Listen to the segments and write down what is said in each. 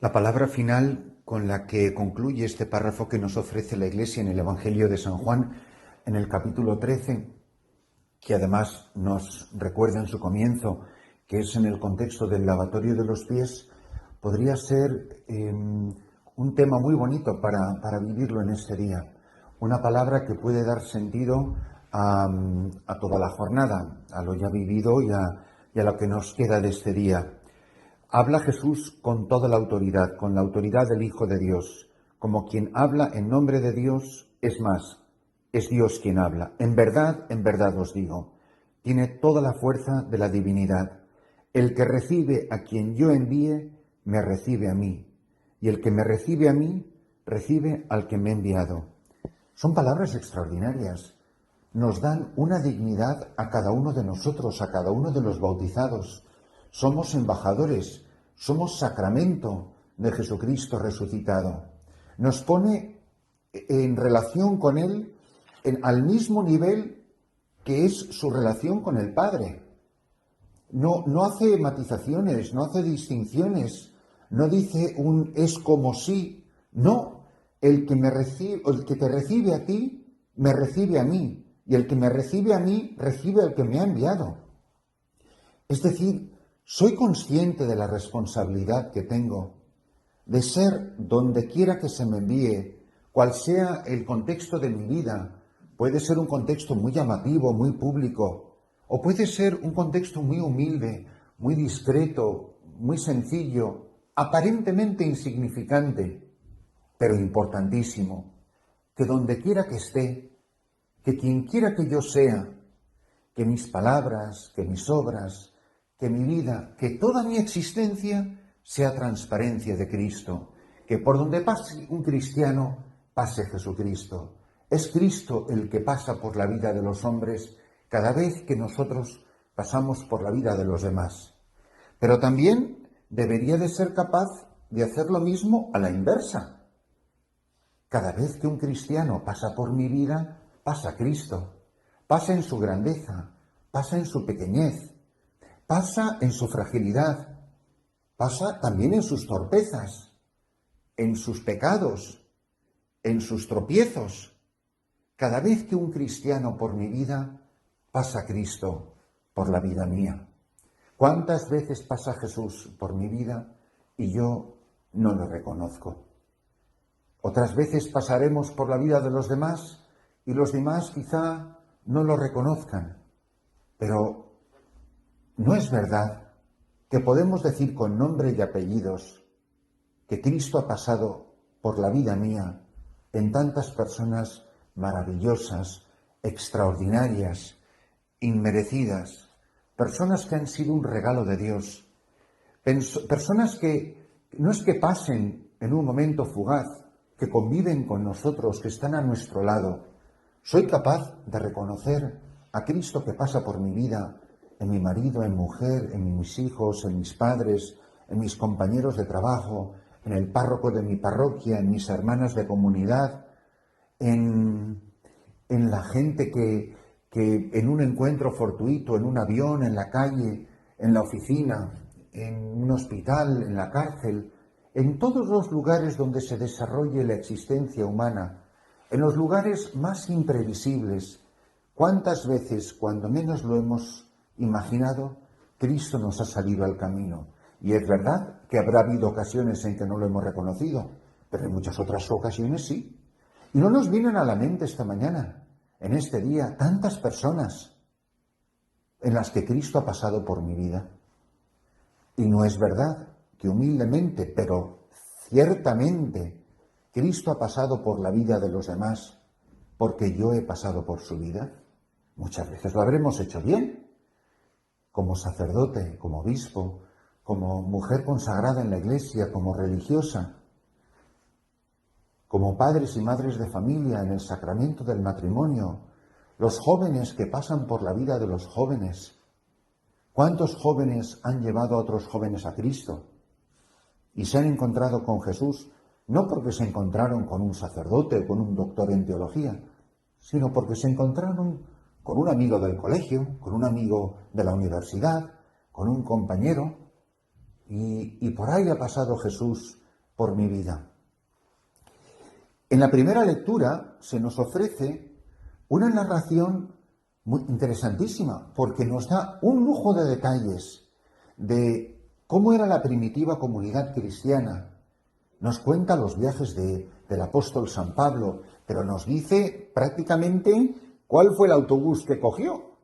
La palabra final con la que concluye este párrafo que nos ofrece la Iglesia en el Evangelio de San Juan, en el capítulo 13, que además nos recuerda en su comienzo que es en el contexto del lavatorio de los pies, podría ser un tema muy bonito para vivirlo en este día. Una palabra que puede dar sentido a toda la jornada, a lo ya vivido y a lo que nos queda de este día. Habla Jesús con toda la autoridad, con la autoridad del Hijo de Dios, como quien habla en nombre de Dios, es más, es Dios quien habla. En verdad os digo, tiene toda la fuerza de la divinidad. El que recibe a quien yo envíe, me recibe a mí, y el que me recibe a mí, recibe al que me ha enviado. Son palabras extraordinarias. Nos dan una dignidad a cada uno de nosotros, a cada uno de los bautizados. Somos embajadores, somos sacramento de Jesucristo resucitado. Nos pone en relación con Él al mismo nivel que es su relación con el Padre. No hace matizaciones, no hace distinciones, no dice un es como si. No, el que te recibe a ti, me recibe a mí, y el que me recibe a mí, recibe al que me ha enviado. Es decir, soy consciente de la responsabilidad que tengo de ser donde quiera que se me envíe, cual sea el contexto de mi vida. Puede ser un contexto muy llamativo, muy público, o puede ser un contexto muy humilde, muy discreto, muy sencillo, aparentemente insignificante, pero importantísimo. Que donde quiera que esté, que quien quiera que yo sea, que mis palabras, que mis obras, que mi vida, que toda mi existencia sea transparencia de Cristo, que por donde pase un cristiano, pase Jesucristo. Es Cristo el que pasa por la vida de los hombres cada vez que nosotros pasamos por la vida de los demás. Pero también debería de ser capaz de hacer lo mismo a la inversa. Cada vez que un cristiano pasa por mi vida, pasa Cristo. Pasa en su grandeza, pasa en su pequeñez, pasa en su fragilidad, pasa también en sus torpezas, en sus pecados, en sus tropiezos. Cada vez que un cristiano por mi vida, pasa Cristo por la vida mía. ¿Cuántas veces pasa Jesús por mi vida y yo no lo reconozco? Otras veces pasaremos por la vida de los demás y los demás quizá no lo reconozcan. Pero ¿no es verdad que podemos decir con nombre y apellidos que Cristo ha pasado por la vida mía en tantas personas maravillosas, extraordinarias, inmerecidas, personas que han sido un regalo de Dios, personas que no es que pasen en un momento fugaz, que conviven con nosotros, que están a nuestro lado? Soy capaz de reconocer a Cristo que pasa por mi vida, en mi marido, en mujer, en mis hijos, en mis padres, en mis compañeros de trabajo, en el párroco de mi parroquia, en mis hermanas de comunidad, en la gente que en un encuentro fortuito, en un avión, en la calle, en la oficina, en un hospital, en la cárcel, en todos los lugares donde se desarrolle la existencia humana, en los lugares más imprevisibles. ¿Cuántas veces, cuando menos lo hemos imaginado, Cristo nos ha salido al camino? Y es verdad que habrá habido ocasiones en que no lo hemos reconocido, pero en muchas otras ocasiones sí. Y no nos vienen a la mente esta mañana, en este día, tantas personas en las que Cristo ha pasado por mi vida. Y no es verdad que humildemente, pero ciertamente, Cristo ha pasado por la vida de los demás porque yo he pasado por su vida. Muchas veces lo habremos hecho bien, como sacerdote, como obispo, como mujer consagrada en la Iglesia, como religiosa, como padres y madres de familia en el sacramento del matrimonio, los jóvenes que pasan por la vida de los jóvenes. ¿Cuántos jóvenes han llevado a otros jóvenes a Cristo? Y se han encontrado con Jesús, no porque se encontraron con un sacerdote o con un doctor en teología, sino porque se encontraron con un amigo del colegio, con un amigo de la universidad, con un compañero, y por ahí ha pasado Jesús por mi vida. En la primera lectura se nos ofrece una narración muy interesantísima, porque nos da un lujo de detalles de cómo era la primitiva comunidad cristiana. Nos cuenta los viajes del apóstol San Pablo, pero nos dice prácticamente cuál fue el autobús que cogió,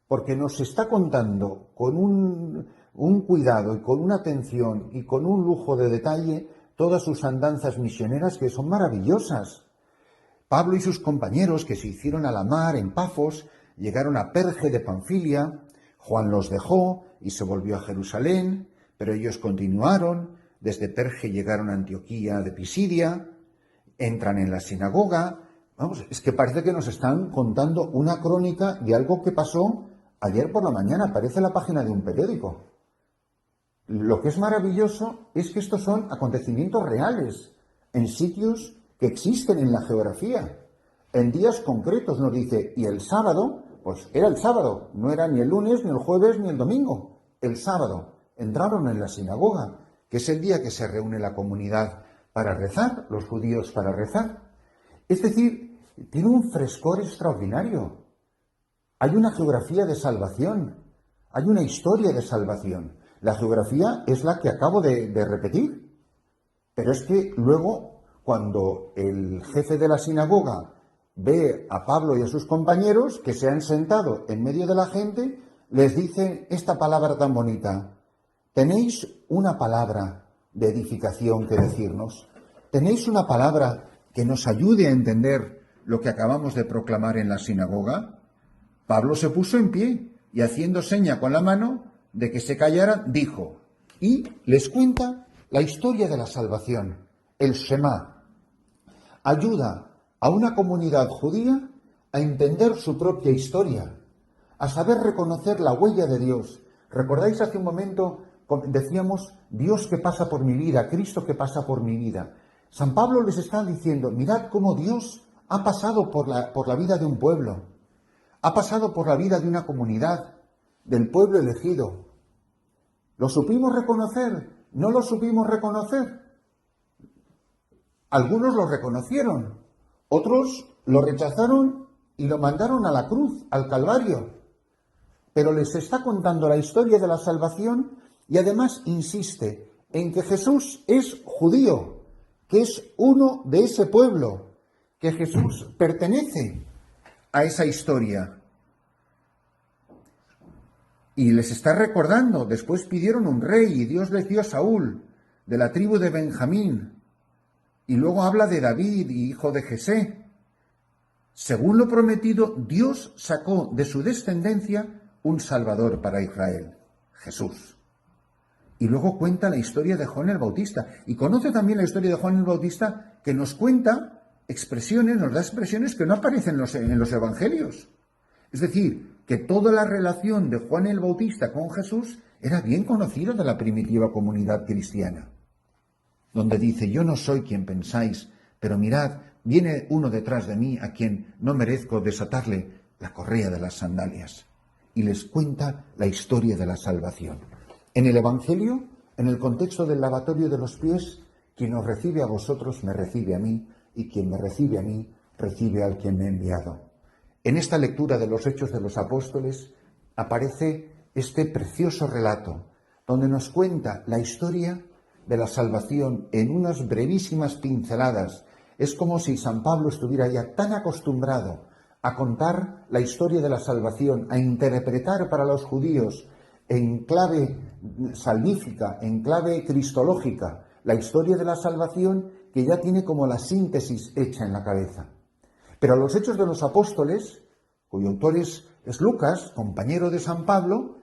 porque nos está contando con un cuidado y con una atención y con un lujo de detalle todas sus andanzas misioneras que son maravillosas. Pablo y sus compañeros que se hicieron a la mar en Pafos, llegaron a Perge de Panfilia, Juan los dejó y se volvió a Jerusalén, pero ellos continuaron, desde Perge llegaron a Antioquía de Pisidia, entran en la sinagoga. Vamos, es que parece que nos están contando una crónica de algo que pasó ayer por la mañana, parece la página de un periódico. Lo que es maravilloso es que estos son acontecimientos reales, en sitios que existen en la geografía, en días concretos. Nos dice, y el sábado, pues era el sábado, no era ni el lunes, ni el jueves, ni el domingo, el sábado. Entraron en la sinagoga, que es el día que se reúne la comunidad para rezar, los judíos para rezar. Es decir, tiene un frescor extraordinario. Hay una geografía de salvación, hay una historia de salvación. La geografía es la que acabo de repetir. Pero es que luego, cuando el jefe de la sinagoga ve a Pablo y a sus compañeros que se han sentado en medio de la gente, les dice esta palabra tan bonita: ¿tenéis una palabra de edificación que decirnos? ¿Tenéis una palabra que nos ayude a entender lo que acabamos de proclamar en la sinagoga? Pablo se puso en pie y, haciendo seña con la mano de que se callaran, dijo, y les cuenta la historia de la salvación, el Shema. Ayuda a una comunidad judía a entender su propia historia, a saber reconocer la huella de Dios. ¿Recordáis hace un momento decíamos Dios que pasa por mi vida, Cristo que pasa por mi vida? San Pablo les está diciendo, mirad cómo Dios ha pasado por la vida de un pueblo, ha pasado por la vida de una comunidad, del pueblo elegido. ¿Lo supimos reconocer? ¿No lo supimos reconocer? Algunos lo reconocieron, otros lo rechazaron y lo mandaron a la cruz, al Calvario. Pero les está contando la historia de la salvación y además insiste en que Jesús es judío, que es uno de ese pueblo, que Jesús pertenece a esa historia. Y les está recordando, después pidieron un rey y Dios les dio a Saúl, de la tribu de Benjamín. Y luego habla de David, hijo de Jesé. Según lo prometido, Dios sacó de su descendencia un Salvador para Israel, Jesús. Y luego cuenta la historia de Juan el Bautista. Y conoce también la historia de Juan el Bautista, que nos cuenta expresiones, nos da expresiones que no aparecen en los evangelios. Es decir, que toda la relación de Juan el Bautista con Jesús era bien conocida de la primitiva comunidad cristiana, donde dice, yo no soy quien pensáis, pero mirad, viene uno detrás de mí a quien no merezco desatarle la correa de las sandalias. Y les cuenta la historia de la salvación. En el Evangelio, en el contexto del lavatorio de los pies, quien os recibe a vosotros me recibe a mí, y quien me recibe a mí recibe al quien me ha enviado. En esta lectura de los Hechos de los Apóstoles aparece este precioso relato, donde nos cuenta la historia de la salvación en unas brevísimas pinceladas. Es como si San Pablo estuviera ya tan acostumbrado a contar la historia de la salvación, a interpretar para los judíos en clave salvífica, en clave cristológica, la historia de la salvación, que ya tiene como la síntesis hecha en la cabeza. Pero los Hechos de los Apóstoles, cuyo autor es Lucas, compañero de San Pablo,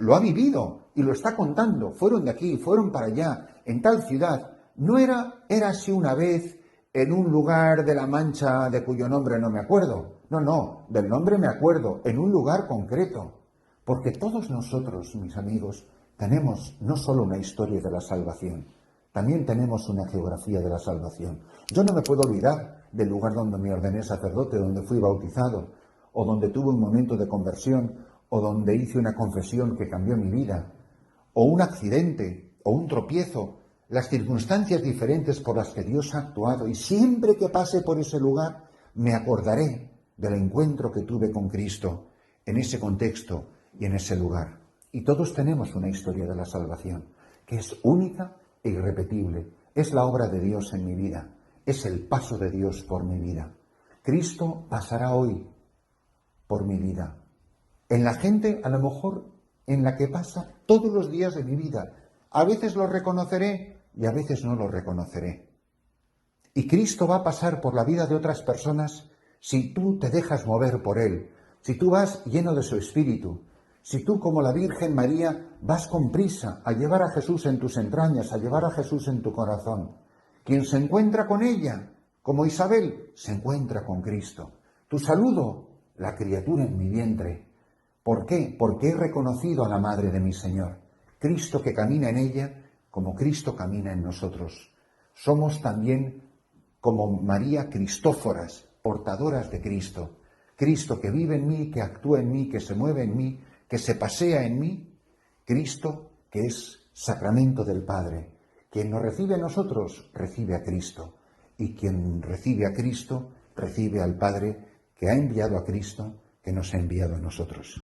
lo ha vivido y lo está contando. Fueron de aquí, fueron para allá, en tal ciudad. No era así una vez en un lugar de la Mancha de cuyo nombre no me acuerdo. No, del nombre me acuerdo, en un lugar concreto. Porque todos nosotros, mis amigos, tenemos no solo una historia de la salvación, también tenemos una geografía de la salvación. Yo no me puedo olvidar del lugar donde me ordené sacerdote, donde fui bautizado, o donde tuve un momento de conversión, o donde hice una confesión que cambió mi vida, o un accidente, o un tropiezo. las circunstancias diferentes por las que Dios ha actuado, y siempre que pase por ese lugar me acordaré del encuentro que tuve con Cristo en ese contexto y en ese lugar. Y todos tenemos una historia de la salvación, que es única e irrepetible. Es la obra de Dios en mi vida, es el paso de Dios por mi vida. Cristo pasará hoy por mi vida. En la gente, a lo mejor, en la que pasa todos los días de mi vida. A veces lo reconoceré y a veces no lo reconoceré. Y Cristo va a pasar por la vida de otras personas si tú te dejas mover por Él, si tú vas lleno de su Espíritu, si tú, como la Virgen María, vas con prisa a llevar a Jesús en tus entrañas, a llevar a Jesús en tu corazón. Quien se encuentra con ella, como Isabel, se encuentra con Cristo. Tu saludo, la criatura en mi vientre. ¿Por qué? Porque he reconocido a la Madre de mi Señor. Cristo que camina en ella, como Cristo camina en nosotros. Somos también como María Cristóforas, portadoras de Cristo. Cristo que vive en mí, que actúa en mí, que se mueve en mí, que se pasea en mí. Cristo que es sacramento del Padre. Quien nos recibe a nosotros, recibe a Cristo. Y quien recibe a Cristo, recibe al Padre que ha enviado a Cristo, que nos ha enviado a nosotros.